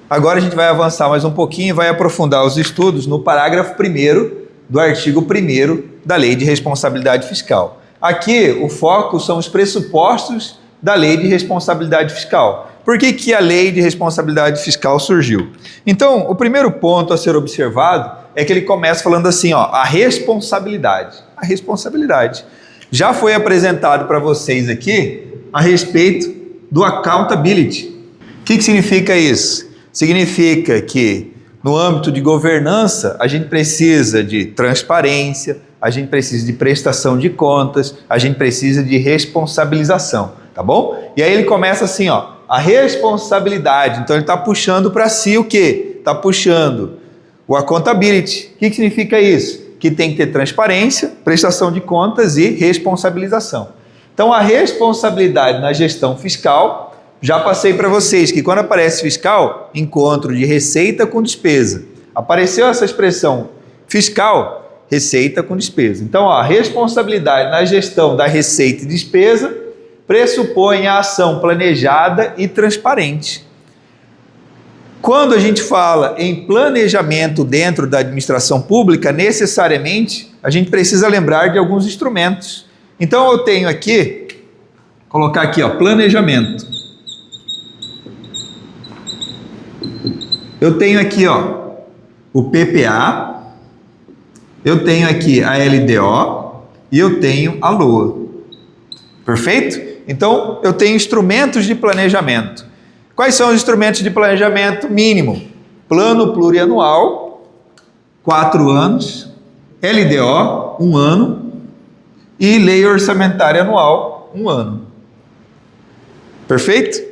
Agora a gente vai avançar mais um pouquinho e vai aprofundar os estudos no parágrafo 1º do artigo 1º da Lei de Responsabilidade Fiscal. Aqui o foco são os pressupostos da Lei de Responsabilidade Fiscal. Por que a Lei de Responsabilidade Fiscal surgiu? Então, o primeiro ponto a ser observado é que ele começa falando assim, ó, a responsabilidade. A responsabilidade. Já foi apresentado para vocês aqui a respeito do accountability. O que significa isso? Significa que no âmbito de governança a gente precisa de transparência, a gente precisa de prestação de contas, a gente precisa de responsabilização, tá bom? E aí ele começa assim, ó, a responsabilidade. Então ele está puxando para si o quê? Está puxando o accountability. O que significa isso? Que tem que ter transparência, prestação de contas e responsabilização. Então a responsabilidade na gestão fiscal, já passei para vocês que quando aparece fiscal, encontro de receita com despesa. Apareceu essa expressão fiscal, receita com despesa. Então a responsabilidade na gestão da receita e despesa pressupõe a ação planejada e transparente. Quando a gente fala em planejamento dentro da administração pública, necessariamente a gente precisa lembrar de alguns instrumentos. Então eu tenho aqui, colocar aqui, ó, planejamento. Eu tenho aqui, ó, o PPA, eu tenho aqui a LDO e eu tenho a LOA. Perfeito? Então, eu tenho instrumentos de planejamento. Quais são os instrumentos de planejamento mínimo? Plano plurianual, 4 anos, LDO, 1 ano, e lei orçamentária anual, 1 ano. Perfeito?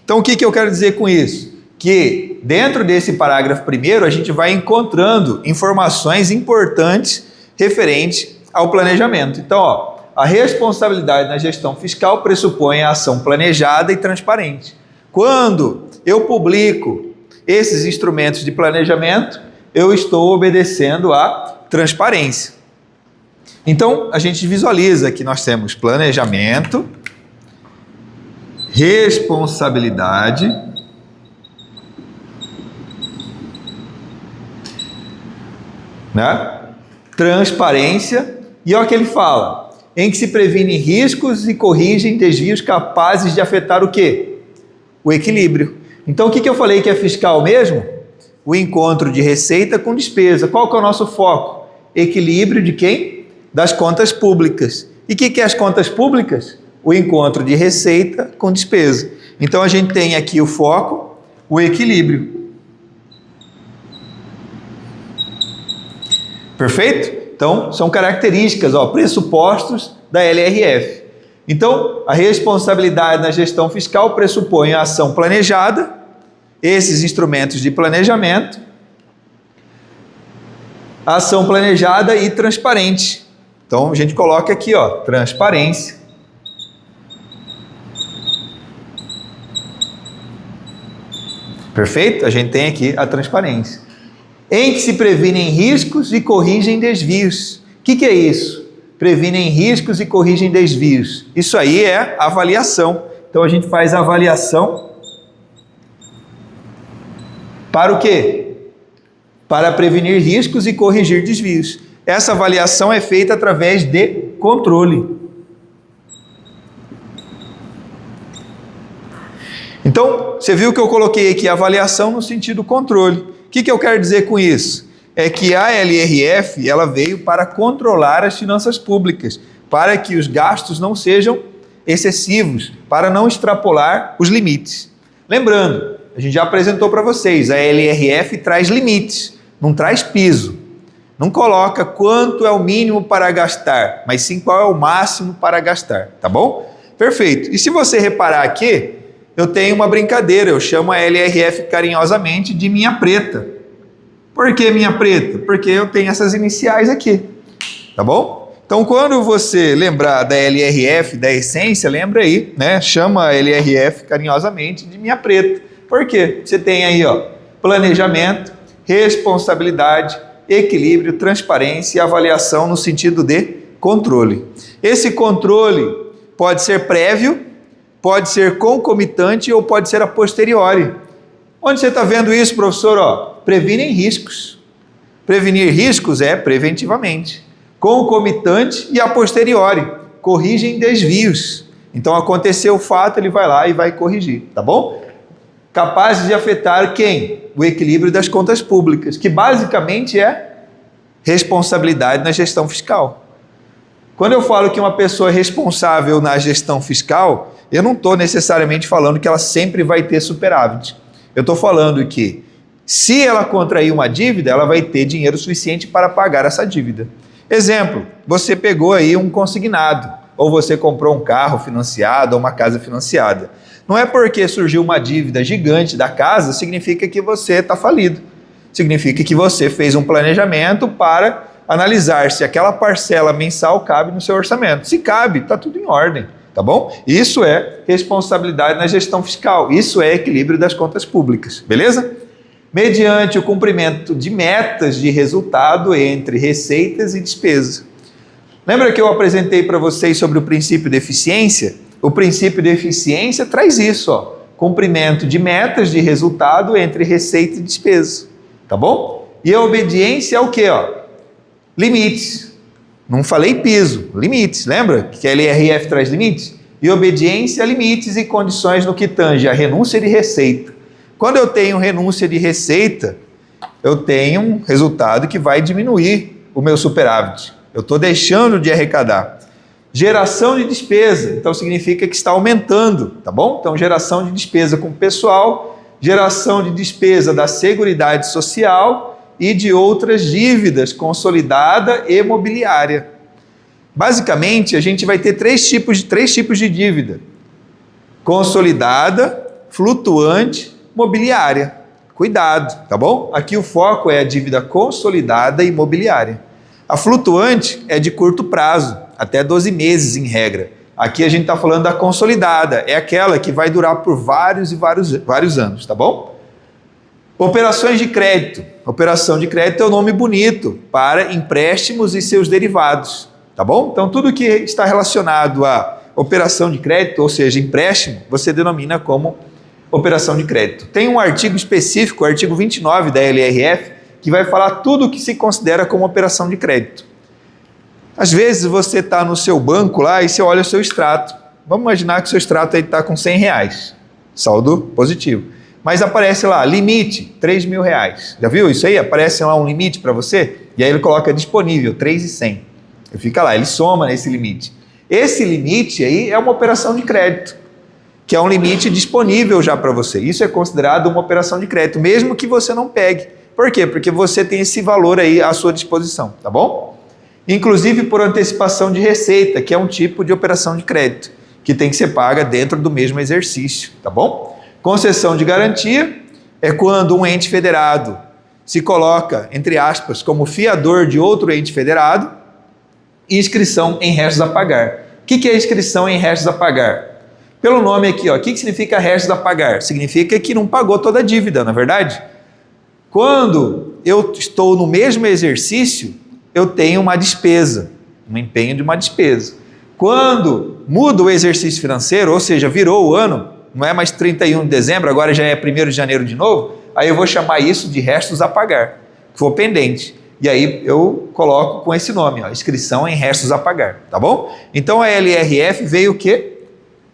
Então, o que eu quero dizer com isso? Que dentro desse parágrafo 1º, a gente vai encontrando informações importantes referentes ao planejamento. Então, ó, a responsabilidade na gestão fiscal pressupõe a ação planejada e transparente. Quando eu publico esses instrumentos de planejamento, eu estou obedecendo à transparência. Então, a gente visualiza que nós temos planejamento, responsabilidade, né? Transparência, e olha o que ele fala, em que se previne riscos e corrigem desvios capazes de afetar o quê? O equilíbrio. Então o que eu falei que é fiscal mesmo? O encontro de receita com despesa. Qual que é o nosso foco? Equilíbrio de quem? Das contas públicas. E o que é as contas públicas? O encontro de receita com despesa. Então a gente tem aqui o foco, o equilíbrio. Perfeito? Então, são características, ó, pressupostos da LRF. Então, a responsabilidade na gestão fiscal pressupõe a ação planejada, esses instrumentos de planejamento, a ação planejada e transparente. Então, a gente coloca aqui, ó, transparência. Perfeito? A gente tem aqui a transparência. Em que se previnem riscos e corrigem desvios. O que é isso? Previnem riscos e corrigem desvios. Isso aí é avaliação. Então a gente faz avaliação para o quê? Para prevenir riscos e corrigir desvios. Essa avaliação é feita através de controle. Então, você viu que eu coloquei aqui avaliação no sentido controle. O que eu quero dizer com isso? É que a LRF ela veio para controlar as finanças públicas, para que os gastos não sejam excessivos, para não extrapolar os limites. Lembrando, a gente já apresentou para vocês, a LRF traz limites, não traz piso. Não coloca quanto é o mínimo para gastar, mas sim qual é o máximo para gastar, tá bom? Perfeito. E se você reparar aqui, eu tenho uma brincadeira, eu chamo a LRF carinhosamente de minha preta. Por que minha preta? Porque eu tenho essas iniciais aqui, tá bom? Então, quando você lembrar da LRF, da essência, lembra aí, né? Chama a LRF carinhosamente de minha preta. Por quê? Você tem aí, ó, planejamento, responsabilidade, equilíbrio, transparência e avaliação no sentido de controle. Esse controle pode ser prévio, pode ser concomitante ou pode ser a posteriori. Onde você está vendo isso, professor? Ó, previnem riscos. Prevenir riscos é preventivamente. Concomitante e a posteriori. Corrigem desvios. Então aconteceu o fato, ele vai lá e vai corrigir, tá bom? Capazes de afetar quem? O equilíbrio das contas públicas, que basicamente é responsabilidade na gestão fiscal. Quando eu falo que uma pessoa é responsável na gestão fiscal, eu não estou necessariamente falando que ela sempre vai ter superávit. Eu estou falando que, se ela contrair uma dívida, ela vai ter dinheiro suficiente para pagar essa dívida. Exemplo, você pegou aí um consignado, ou você comprou um carro financiado, ou uma casa financiada. Não é porque surgiu uma dívida gigante da casa, significa que você está falido. Significa que você fez um planejamento para analisar se aquela parcela mensal cabe no seu orçamento. Se cabe, está tudo em ordem, tá bom? Isso é responsabilidade na gestão fiscal, isso é equilíbrio das contas públicas, beleza? Mediante o cumprimento de metas de resultado entre receitas e despesas. Lembra que eu apresentei para vocês sobre o princípio de eficiência? O princípio de eficiência traz isso, ó, cumprimento de metas de resultado entre receita e despesa, tá bom? E a obediência é o quê, ó? Limites. Não falei piso, limites, lembra que a LRF traz limites? E obediência a limites e condições no que tange a renúncia de receita. Quando eu tenho renúncia de receita, eu tenho um resultado que vai diminuir o meu superávit. Eu estou deixando de arrecadar. Geração de despesa, então significa que está aumentando, tá bom? Então geração de despesa com o pessoal, geração de despesa da Seguridade Social e de outras dívidas, consolidada e mobiliária. Basicamente, a gente vai ter três tipos de dívida: consolidada, flutuante, mobiliária. Cuidado, tá bom? Aqui o foco é a dívida consolidada e imobiliária. A flutuante é de curto prazo, até 12 meses em regra. Aqui a gente está falando da consolidada, é aquela que vai durar por vários anos, tá bom? Operações de crédito. Operação de crédito é um nome bonito para empréstimos e seus derivados, tá bom? Então tudo que está relacionado a operação de crédito, ou seja, empréstimo, você denomina como operação de crédito. Tem um artigo específico, o artigo 29 da LRF, que vai falar tudo o que se considera como operação de crédito. Às vezes você está no seu banco lá e você olha o seu extrato. Vamos imaginar que o seu extrato está com R$100, saldo positivo. Mas aparece lá, limite, R$3.000. Já viu isso aí? Aparece lá um limite para você? E aí ele coloca disponível, 3.100. E fica lá, ele soma nesse limite. Esse limite aí é uma operação de crédito, que é um limite disponível já para você. Isso é considerado uma operação de crédito, mesmo que você não pegue. Por quê? Porque você tem esse valor aí à sua disposição, tá bom? Inclusive por antecipação de receita, que é um tipo de operação de crédito, que tem que ser paga dentro do mesmo exercício, tá bom? Concessão de garantia é quando um ente federado se coloca, entre aspas, como fiador de outro ente federado, e inscrição em restos a pagar. O que é inscrição em restos a pagar? Pelo nome aqui, ó, o que significa restos a pagar? Significa que não pagou toda a dívida, na verdade? Quando eu estou no mesmo exercício, eu tenho uma despesa, um empenho de uma despesa. Quando muda o exercício financeiro, ou seja, virou o ano, não é mais 31 de dezembro, agora já é 1º de janeiro de novo, aí eu vou chamar isso de restos a pagar, que for pendente. E aí eu coloco com esse nome, ó, inscrição em restos a pagar, tá bom? Então a LRF veio o quê?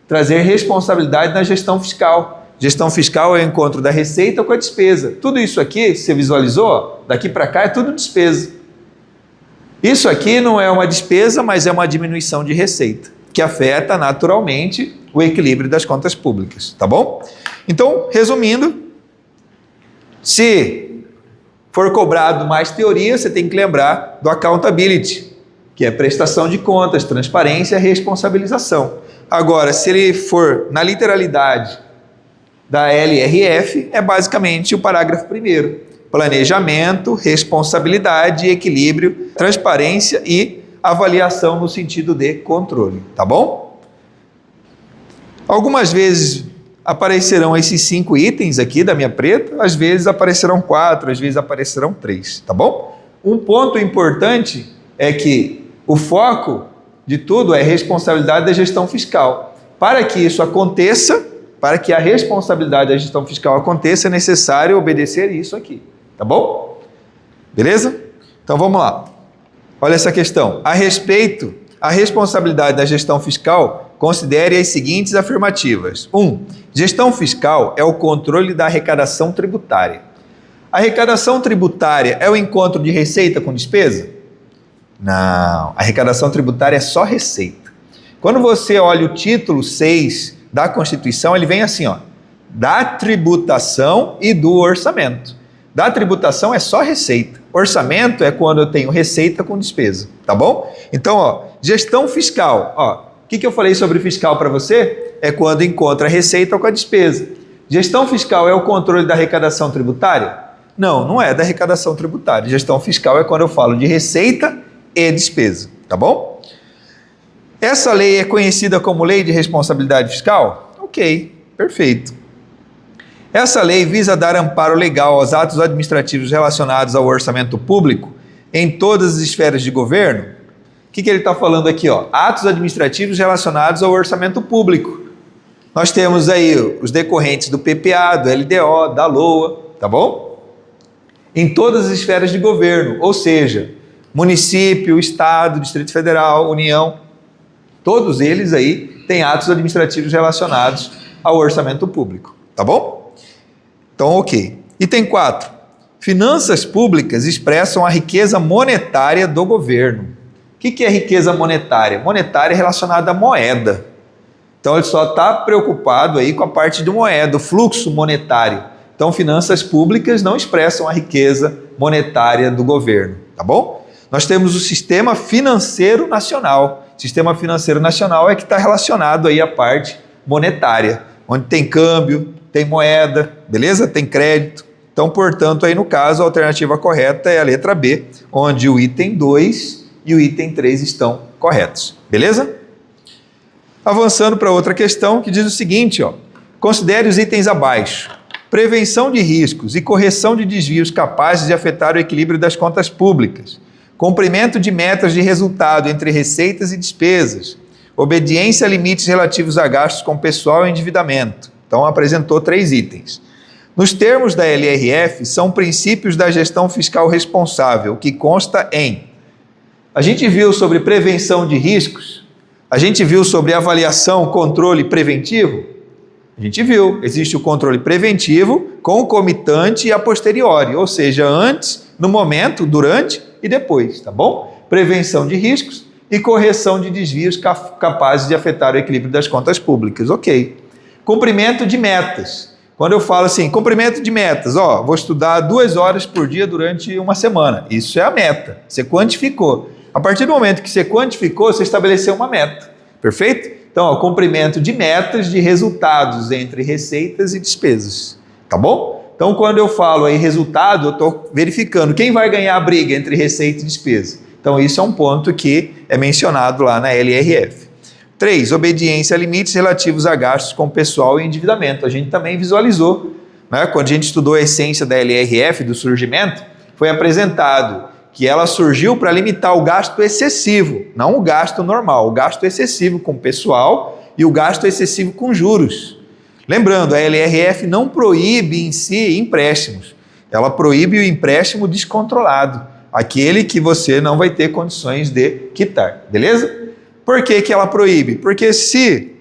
Trazer responsabilidade na gestão fiscal. Gestão fiscal é o encontro da receita com a despesa. Tudo isso aqui, você visualizou, ó, daqui para cá é tudo despesa. Isso aqui não é uma despesa, mas é uma diminuição de receita, que afeta naturalmente o equilíbrio das contas públicas, tá bom? Então, resumindo, se for cobrado mais teoria, você tem que lembrar do accountability, que é prestação de contas, transparência e responsabilização. Agora, se ele for na literalidade da LRF, é basicamente o parágrafo 1º. Planejamento, responsabilidade, equilíbrio, transparência e avaliação no sentido de controle, tá bom? Algumas vezes aparecerão esses 5 itens aqui da minha preta, às vezes aparecerão 4, às vezes aparecerão 3, tá bom? Um ponto importante é que o foco de tudo é responsabilidade da gestão fiscal. Para que isso aconteça, para que a responsabilidade da gestão fiscal aconteça, é necessário obedecer isso aqui, tá bom? Beleza? Então vamos lá. Olha essa questão. A respeito, a responsabilidade da gestão fiscal, considere as seguintes afirmativas. 1. Gestão fiscal é o controle da arrecadação tributária. A arrecadação tributária é o encontro de receita com despesa? Não. A arrecadação tributária é só receita. Quando você olha o título 6 da Constituição, ele vem assim, ó, da tributação e do orçamento. Da tributação é só receita. Orçamento é quando eu tenho receita com despesa, tá bom? Então, ó, gestão fiscal, ó, o que eu falei sobre fiscal para você? É quando encontra a receita com a despesa. Gestão fiscal é o controle da arrecadação tributária? Não, não é da arrecadação tributária. Gestão fiscal é quando eu falo de receita e despesa, tá bom? Essa lei é conhecida como Lei de Responsabilidade Fiscal? Ok, perfeito. Essa lei visa dar amparo legal aos atos administrativos relacionados ao orçamento público em todas as esferas de governo? O que ele está falando aqui? Ó? Atos administrativos relacionados ao orçamento público. Nós temos aí os decorrentes do PPA, do LDO, da LOA, tá bom? Em todas as esferas de governo, ou seja, município, estado, Distrito Federal, União, todos eles aí têm atos administrativos relacionados ao orçamento público, tá bom? Então, ok. Item 4. Finanças públicas expressam a riqueza monetária do governo. O que é riqueza monetária? Monetária é relacionada à moeda. Então, ele só está preocupado aí com a parte de moeda, o fluxo monetário. Então, finanças públicas não expressam a riqueza monetária do governo, tá bom? Nós temos o Sistema Financeiro Nacional. O Sistema Financeiro Nacional é que está relacionado aí à parte monetária, onde tem câmbio, tem moeda, beleza? Tem crédito. Então, portanto, aí no caso, a alternativa correta é a letra B, onde o item 2 e o item 3 estão corretos, beleza? Avançando para outra questão que diz o seguinte, ó, considere os itens abaixo. Prevenção de riscos e correção de desvios capazes de afetar o equilíbrio das contas públicas. Cumprimento de metas de resultado entre receitas e despesas. Obediência a limites relativos a gastos com pessoal e endividamento. Então, apresentou 3 itens. Nos termos da LRF, são princípios da gestão fiscal responsável, que consta em... A gente viu sobre prevenção de riscos? A gente viu sobre avaliação, controle preventivo? A gente viu. Existe o controle preventivo, concomitante e a posteriori, ou seja, antes, no momento, durante e depois, tá bom? Prevenção de riscos e correção de desvios capazes de afetar o equilíbrio das contas públicas, ok. Cumprimento de metas. Quando eu falo assim, cumprimento de metas, ó, vou estudar 2 horas por dia durante uma semana. Isso é a meta. Você quantificou. A partir do momento que você quantificou, você estabeleceu uma meta. Perfeito? Então, ó, cumprimento de metas de resultados entre receitas e despesas. Tá bom? Então, quando eu falo aí resultado, eu estou verificando quem vai ganhar a briga entre receita e despesa. Então, isso é um ponto que é mencionado lá na LRF. 3. Obediência a limites relativos a gastos com pessoal e endividamento. A gente também visualizou, né? Quando a gente estudou a essência da LRF, do surgimento, foi apresentado que ela surgiu para limitar o gasto excessivo, não o gasto normal, o gasto excessivo com pessoal e o gasto excessivo com juros. Lembrando, a LRF não proíbe em si empréstimos, ela proíbe o empréstimo descontrolado, aquele que você não vai ter condições de quitar, beleza? Por que ela proíbe? Porque se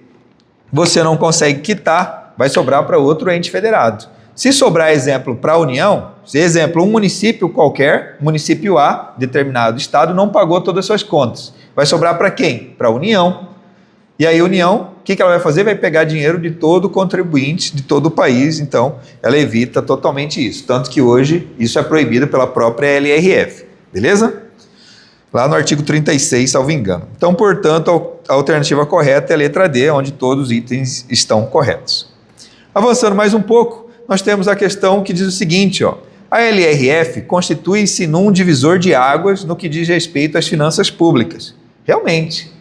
você não consegue quitar, vai sobrar para outro ente federado. Se sobrar exemplo para a União, exemplo, um município qualquer, município A, determinado estado, não pagou todas as suas contas. Vai sobrar para quem? Para a União. E aí a União, o que ela vai fazer? Vai pegar dinheiro de todo contribuinte, de todo o país, então ela evita totalmente isso. Tanto que hoje isso é proibido pela própria LRF. Beleza? Lá no artigo 36, salvo engano. Então, portanto, a alternativa correta é a letra D, onde todos os itens estão corretos. Avançando mais um pouco, nós temos a questão que diz o seguinte, ó, a LRF constitui-se num divisor de águas no que diz respeito às finanças públicas. Realmente,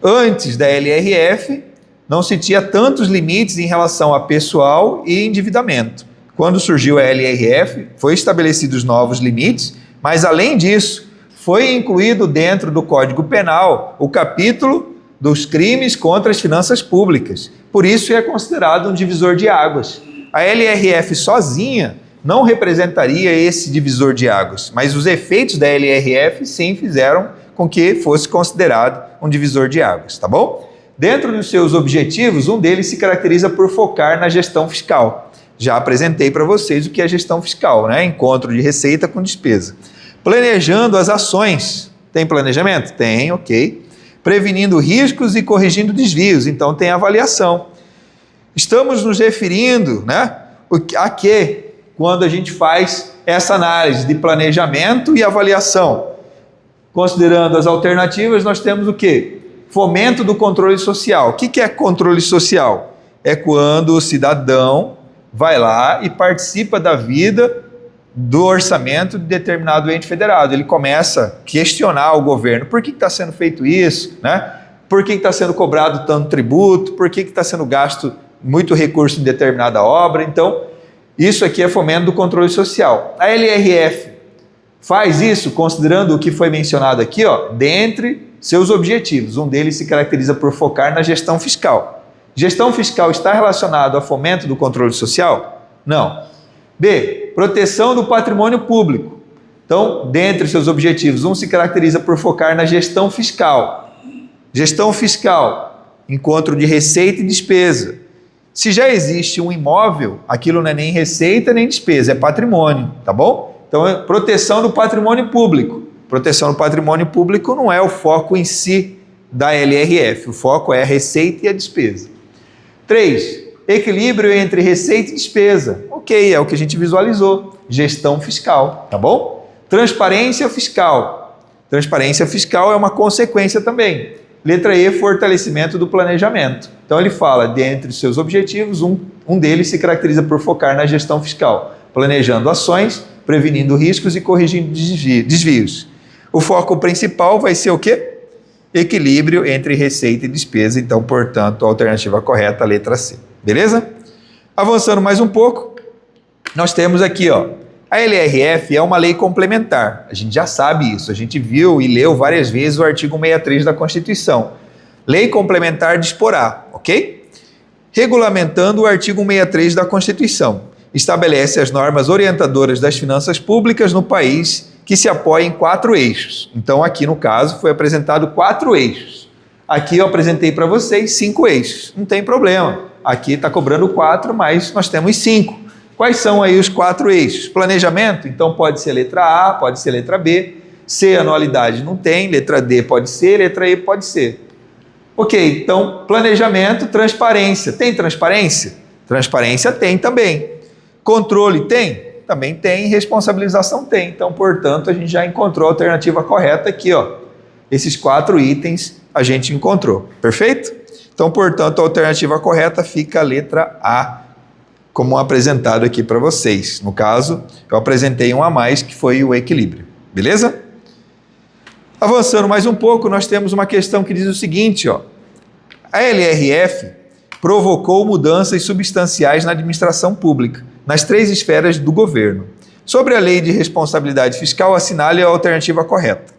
antes da LRF, não se tinha tantos limites em relação a pessoal e endividamento. Quando surgiu a LRF, foi estabelecidos novos limites, mas além disso, foi incluído dentro do Código Penal o capítulo dos crimes contra as finanças públicas. Por isso é considerado um divisor de águas. A LRF sozinha não representaria esse divisor de águas, mas os efeitos da LRF sim fizeram com que fosse considerado um divisor de águas, tá bom? Dentro dos seus objetivos, um deles se caracteriza por focar na gestão fiscal. Já apresentei para vocês o que é gestão fiscal, né? Encontro de receita com despesa. Planejando as ações. Tem planejamento? Tem, ok. Prevenindo riscos e corrigindo desvios, então tem avaliação. Estamos nos referindo, né, a que quando a gente faz essa análise de planejamento e avaliação. Considerando as alternativas, nós temos o quê? Fomento do controle social. O que é controle social? É quando o cidadão vai lá e participa da vida do orçamento de determinado ente federado. Ele começa a questionar o governo. Por que está sendo feito isso? Né? Por que está sendo cobrado tanto tributo? Por que está sendo gasto muito recurso em determinada obra? Então, isso aqui é fomento do controle social. A LRF faz isso considerando o que foi mencionado aqui, ó, dentre seus objetivos. Um deles se caracteriza por focar na gestão fiscal. Gestão fiscal está relacionado a fomento do controle social? Não. B, proteção do patrimônio público. Então, dentre seus objetivos, um se caracteriza por focar na gestão fiscal. Gestão fiscal, encontro de receita e despesa. Se já existe um imóvel, aquilo não é nem receita nem despesa, é patrimônio, tá bom? Então, é proteção do patrimônio público. Proteção do patrimônio público não é o foco em si da LRF, o foco é a receita e a despesa. 3. Equilíbrio entre receita e despesa. Ok, é o que a gente visualizou. Gestão fiscal, tá bom? Transparência fiscal. Transparência fiscal é uma consequência também. Letra E, fortalecimento do planejamento. Então ele fala, dentre os seus objetivos, um deles se caracteriza por focar na gestão fiscal, planejando ações, prevenindo riscos e corrigindo desvios. O foco principal vai ser o quê? Equilíbrio entre receita e despesa. Então, portanto, a alternativa correta, a letra C. Beleza? Avançando mais um pouco, nós temos aqui, ó, a LRF é uma lei complementar. A gente já sabe isso, a gente viu e leu várias vezes o artigo 163 da Constituição. Lei complementar disporá, ok? Regulamentando o artigo 163 da Constituição. Estabelece as normas orientadoras das finanças públicas no país que se apoia em 4 eixos. Então, aqui no caso, foi apresentado 4 eixos. Aqui eu apresentei para vocês 5 eixos. Não tem problema. Aqui está cobrando 4, mas nós temos 5. Quais são aí os 4 eixos? Planejamento, então pode ser letra A, pode ser letra B. C, anualidade, não tem. Letra D pode ser, letra E pode ser. Ok, então planejamento, transparência. Tem transparência? Transparência tem também. Controle tem? Também tem. Responsabilização tem. Então, portanto, a gente já encontrou a alternativa correta aqui, ó. Esses 4 itens a gente encontrou. Perfeito? Então, portanto, a alternativa correta fica a letra A, como apresentado aqui para vocês. No caso, eu apresentei um a mais, que foi o equilíbrio. Beleza? Avançando mais um pouco, nós temos uma questão que diz o seguinte, ó. A LRF provocou mudanças substanciais na administração pública, nas 3 esferas do governo. Sobre a lei de responsabilidade fiscal, assinale a alternativa correta.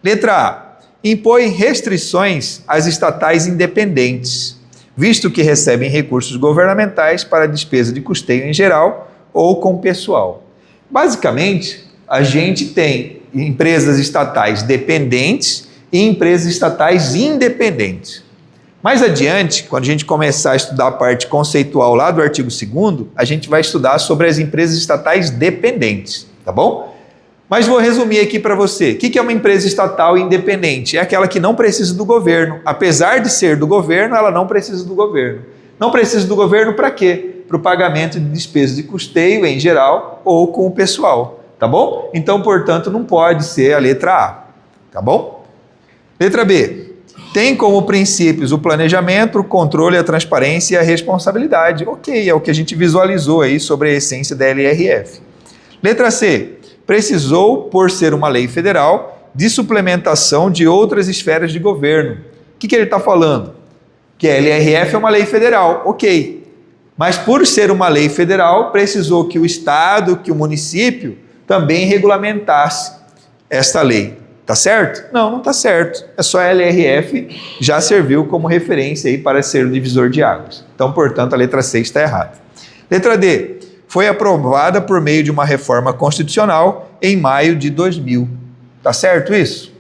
Letra A. Impõe restrições às estatais independentes, visto que recebem recursos governamentais para despesa de custeio em geral ou com pessoal. Basicamente, a gente tem empresas estatais dependentes e empresas estatais independentes. Mais adiante, quando a gente começar a estudar a parte conceitual lá do artigo 2º, a gente vai estudar sobre as empresas estatais dependentes, tá bom? Mas vou resumir aqui para você. O que é uma empresa estatal independente? É aquela que não precisa do governo. Apesar de ser do governo, ela não precisa do governo. Não precisa do governo para quê? Para o pagamento de despesas de custeio em geral ou com o pessoal, tá bom? Então, portanto, não pode ser a letra A, tá bom? Letra B. Tem como princípios o planejamento, o controle, a transparência e a responsabilidade. Ok, é o que a gente visualizou aí sobre a essência da LRF. Letra C. Precisou, por ser uma lei federal, de suplementação de outras esferas de governo. O que ele está falando? Que a LRF é uma lei federal, ok. Mas por ser uma lei federal, precisou que o Estado, que o município, também regulamentasse esta lei. Tá certo? Não, não tá certo. É só a LRF já serviu como referência aí para ser o divisor de águas. Então, portanto, a letra C está errada. Letra D. Foi aprovada por meio de uma reforma constitucional em maio de 2000. Tá certo isso?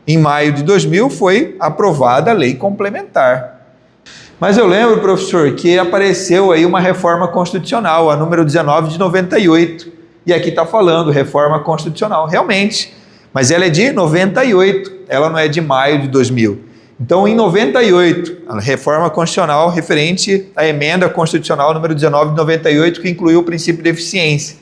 Em maio de 2000 foi aprovada a lei complementar. Mas eu lembro, professor, que apareceu aí uma reforma constitucional, a número 19 de 98. E aqui está falando reforma constitucional. Realmente, mas ela é de 98, ela não é de maio de 2000. Então, em 98, a reforma constitucional referente à emenda constitucional número 19 de 98, que incluiu o princípio de eficiência.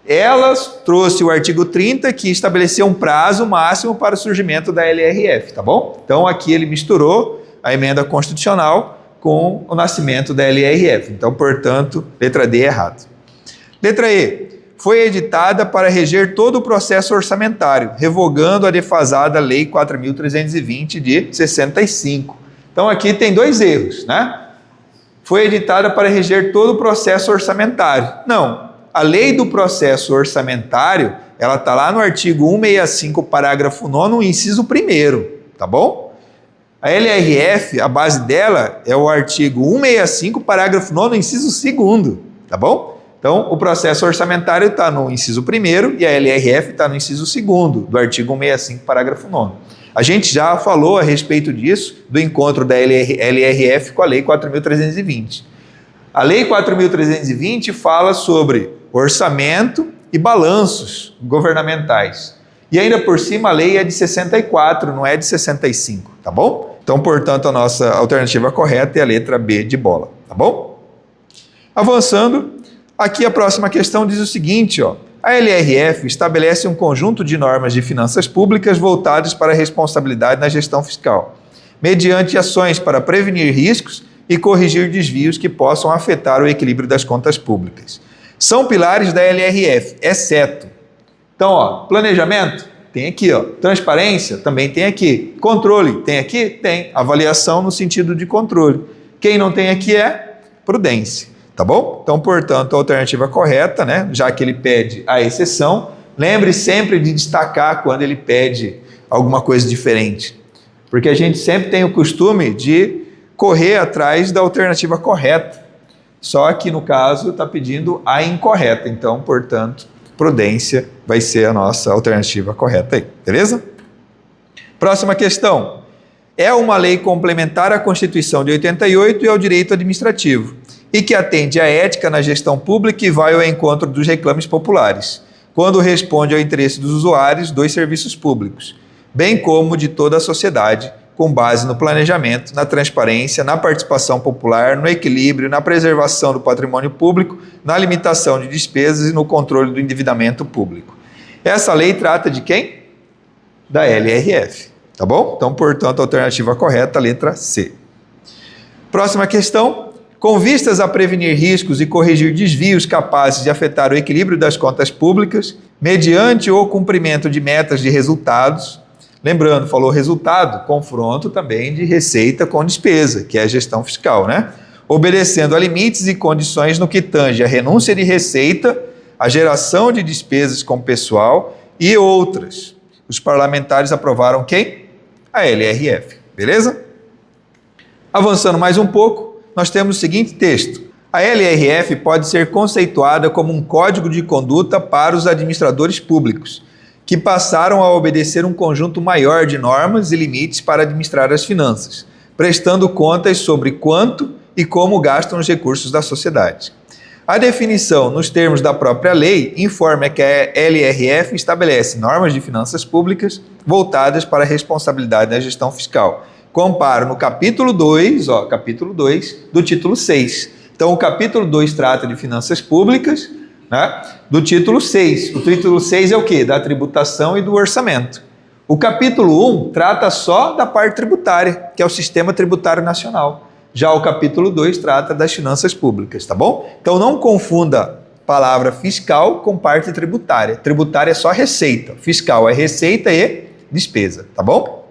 Ela trouxe o artigo 30, que estabeleceu um prazo máximo para o surgimento da LRF, tá bom? Então, aqui ele misturou a emenda constitucional com o nascimento da LRF. Então, portanto, letra D é errado. Letra E. Foi editada para reger todo o processo orçamentário, revogando a defasada Lei 4.320 de 65. Então, aqui tem dois erros, né? Foi editada para reger todo o processo orçamentário. Não, a lei do processo orçamentário, ela está lá no artigo 165, parágrafo 9º, inciso 1º, tá bom? A LRF, a base dela é o artigo 165, parágrafo 9º, inciso 2º, tá bom? Então, o processo orçamentário está no inciso 1º e a LRF está no inciso 2º do artigo 165, parágrafo 9º. A gente já falou a respeito disso, do encontro da LRF com a Lei 4.320. A Lei 4.320 fala sobre orçamento e balanços governamentais. E ainda por cima a lei é de 64, não é de 65, tá bom? Então, portanto, a nossa alternativa correta é a letra B de bola, tá bom? Avançando, aqui a próxima questão diz o seguinte, ó. A LRF estabelece um conjunto de normas de finanças públicas voltadas para a responsabilidade na gestão fiscal, mediante ações para prevenir riscos e corrigir desvios que possam afetar o equilíbrio das contas públicas. São pilares da LRF, exceto. Então, ó, planejamento, tem aqui, ó. Transparência, também tem aqui. Controle, tem aqui? Tem. Avaliação no sentido de controle. Quem não tem aqui é prudência, tá bom? Então, portanto, a alternativa correta, né? Já que ele pede a exceção, lembre sempre de destacar quando ele pede alguma coisa diferente. Porque a gente sempre tem o costume de correr atrás da alternativa correta. Só que, no caso, está pedindo a incorreta. Então, portanto, prudência vai ser a nossa alternativa correta aí. Beleza? Próxima questão. É uma lei complementar à Constituição de 88 e ao direito administrativo, e que atende à ética na gestão pública e vai ao encontro dos reclames populares, quando responde ao interesse dos usuários dos serviços públicos, bem como de toda a sociedade, com base no planejamento, na transparência, na participação popular, no equilíbrio, na preservação do patrimônio público, na limitação de despesas e no controle do endividamento público. Essa lei trata de quem? Da LRF, tá bom? Então, portanto, a alternativa correta, a letra C. Próxima questão. Com vistas a prevenir riscos e corrigir desvios capazes de afetar o equilíbrio das contas públicas, mediante o cumprimento de metas de resultados. Lembrando, falou resultado, confronto também de receita com despesa, que é a gestão fiscal, né? Obedecendo a limites e condições no que tange a renúncia de receita, a geração de despesas com pessoal e outras. Os parlamentares aprovaram quem? A LRF, beleza? Avançando mais um pouco, nós temos o seguinte texto. A LRF pode ser conceituada como um código de conduta para os administradores públicos, que passaram a obedecer um conjunto maior de normas e limites para administrar as finanças, prestando contas sobre quanto e como gastam os recursos da sociedade. A definição, nos termos da própria lei, informa que a LRF estabelece normas de finanças públicas voltadas para a responsabilidade da gestão fiscal. Comparo no capítulo 2, capítulo 2 do título 6. Então, o capítulo 2 trata de finanças públicas, né, do título 6. O título 6 é o quê? Da tributação e do orçamento. O capítulo 1 trata só da parte tributária, que é o Sistema Tributário Nacional. Já o capítulo 2 trata das finanças públicas, tá bom? Então não confunda palavra fiscal com parte tributária. Tributária é só receita, fiscal é receita e despesa, tá bom?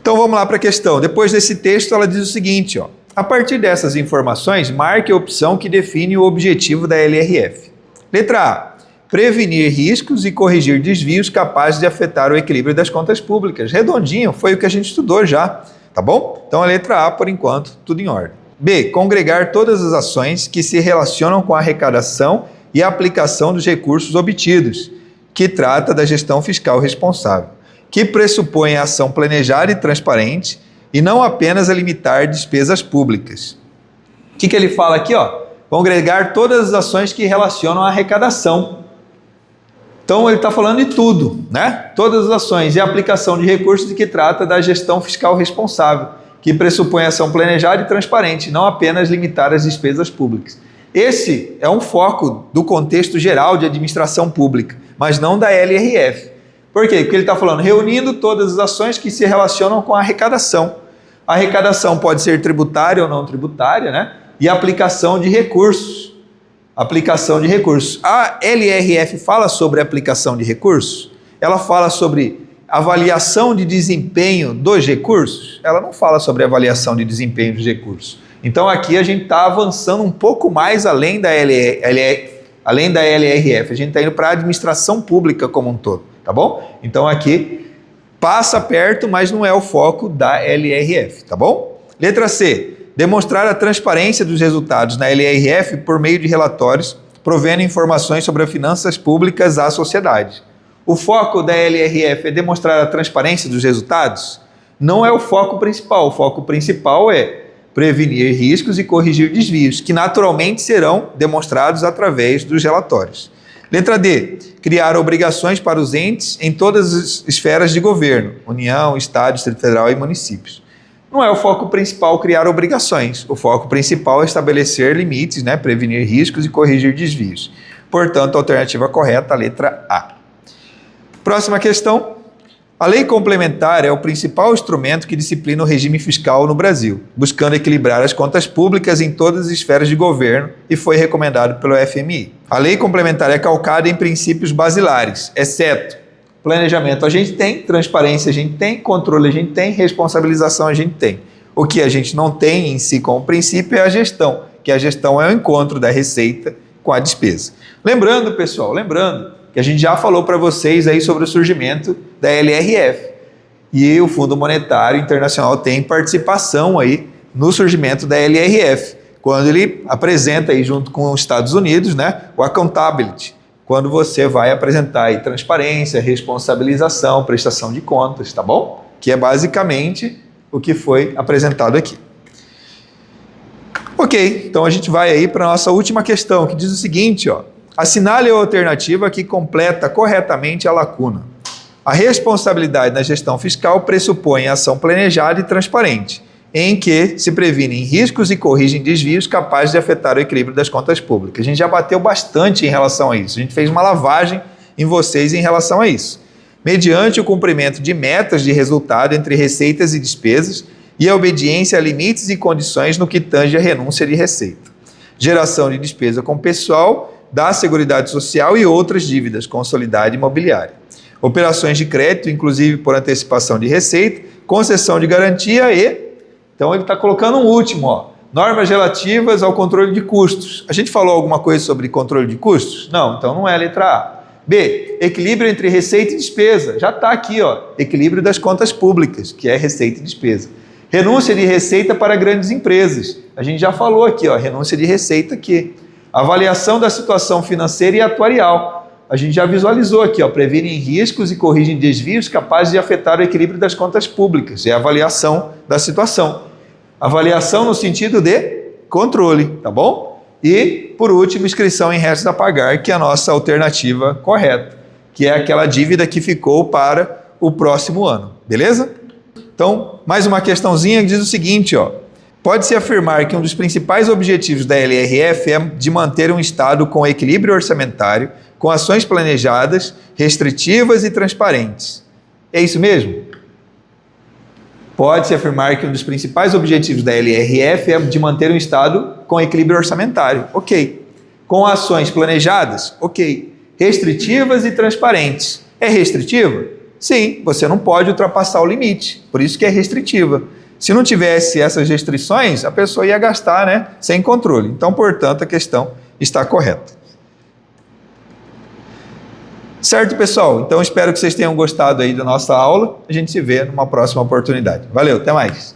Então vamos lá para a questão. Depois desse texto ela diz o seguinte, ó. A partir dessas informações, marque a opção que define o objetivo da LRF. Letra A. prevenir riscos e corrigir desvios capazes de afetar o equilíbrio das contas públicas. Redondinho, foi o que a gente estudou já, tá bom? Então a letra A, por enquanto, tudo em ordem. B, congregar todas as ações que se relacionam com a arrecadação e a aplicação dos recursos obtidos, que trata da gestão fiscal responsável, que pressupõe a ação planejada e transparente e não apenas a limitar despesas públicas. O que ele fala aqui? Congregar todas as ações que relacionam à arrecadação. Então ele está falando de tudo, né? Todas as ações e a aplicação de recursos que trata da gestão fiscal responsável, que pressupõe ação planejada e transparente, não apenas limitar as despesas públicas. Esse é um foco do contexto geral de administração pública, mas não da LRF. Por quê? Porque ele está falando reunindo todas as ações que se relacionam com a arrecadação. A arrecadação pode ser tributária ou não tributária, né? E a aplicação de recursos. Aplicação de recursos. A LRF fala sobre aplicação de recursos? Ela fala sobre avaliação de desempenho dos recursos? Ela não fala sobre avaliação de desempenho dos recursos. Então aqui a gente está avançando um pouco mais além da LRF. A gente está indo para a administração pública como um todo, tá bom? Então aqui passa perto, mas não é o foco da LRF, tá bom? Letra C. Demonstrar a transparência dos resultados na LRF por meio de relatórios, provendo informações sobre as finanças públicas à sociedade. O foco da LRF é demonstrar a transparência dos resultados? Não é o foco principal. O foco principal é prevenir riscos e corrigir desvios, que naturalmente serão demonstrados através dos relatórios. Letra D. Criar obrigações para os entes em todas as esferas de governo, União, Estado, Distrito Federal e municípios. Não é o foco principal criar obrigações. O foco principal é estabelecer limites, né? Prevenir riscos e corrigir desvios. Portanto, a alternativa correta, a letra A. Próxima questão. A lei complementar é o principal instrumento que disciplina o regime fiscal no Brasil, buscando equilibrar as contas públicas em todas as esferas de governo e foi recomendado pelo FMI. A lei complementar é calcada em princípios basilares, exceto planejamento a gente tem, transparência a gente tem, controle a gente tem, responsabilização a gente tem. O que a gente não tem em si como princípio é a gestão, que a gestão é o encontro da receita com a despesa. Lembrando, pessoal, que a gente já falou para vocês aí sobre o surgimento da LRF. E o Fundo Monetário Internacional tem participação aí no surgimento da LRF, quando ele apresenta aí junto com os Estados Unidos, né, o accountability, quando você vai apresentar aí transparência, responsabilização, prestação de contas, tá bom? Que é basicamente o que foi apresentado aqui. Ok, então a gente vai aí para a nossa última questão, que diz o seguinte, assinale a alternativa que completa corretamente a lacuna. A responsabilidade na gestão fiscal pressupõe ação planejada e transparente, em que se previnem riscos e corrigem desvios capazes de afetar o equilíbrio das contas públicas. A gente já bateu bastante em relação a isso. A gente fez uma lavagem em vocês em relação a isso. Mediante o cumprimento de metas de resultado entre receitas e despesas e a obediência a limites e condições no que tange a renúncia de receita. Geração de despesa com pessoal, da Seguridade Social e outras dívidas, consolidada imobiliária. Operações de crédito, inclusive por antecipação de receita, concessão de garantia e... Então ele está colocando um último, normas relativas ao controle de custos. A gente falou alguma coisa sobre controle de custos? Não, então não é a letra A. B, equilíbrio entre receita e despesa. Já está aqui, equilíbrio das contas públicas, que é receita e despesa. Renúncia de receita para grandes empresas. A gente já falou aqui, renúncia de receita aqui. Avaliação da situação financeira e atuarial. A gente já visualizou aqui, previnem riscos e corrigem desvios capazes de afetar o equilíbrio das contas públicas. É a avaliação da situação. Avaliação no sentido de controle, tá bom? E, por último, inscrição em restos a pagar, que é a nossa alternativa correta, que é aquela dívida que ficou para o próximo ano, beleza? Então, mais uma questãozinha que diz o seguinte, Pode-se afirmar que um dos principais objetivos da LRF é de manter um Estado com equilíbrio orçamentário, com ações planejadas, restritivas e transparentes. É isso mesmo? Pode-se afirmar que um dos principais objetivos da LRF é de manter um Estado com equilíbrio orçamentário. Ok. Com ações planejadas? Ok. Restritivas e transparentes. É restritiva? Sim, você não pode ultrapassar o limite, por isso que é restritiva. Se não tivesse essas restrições, a pessoa ia gastar, né, sem controle. Então, portanto, a questão está correta. Certo, pessoal? Então espero que vocês tenham gostado aí da nossa aula. A gente se vê numa próxima oportunidade. Valeu, até mais.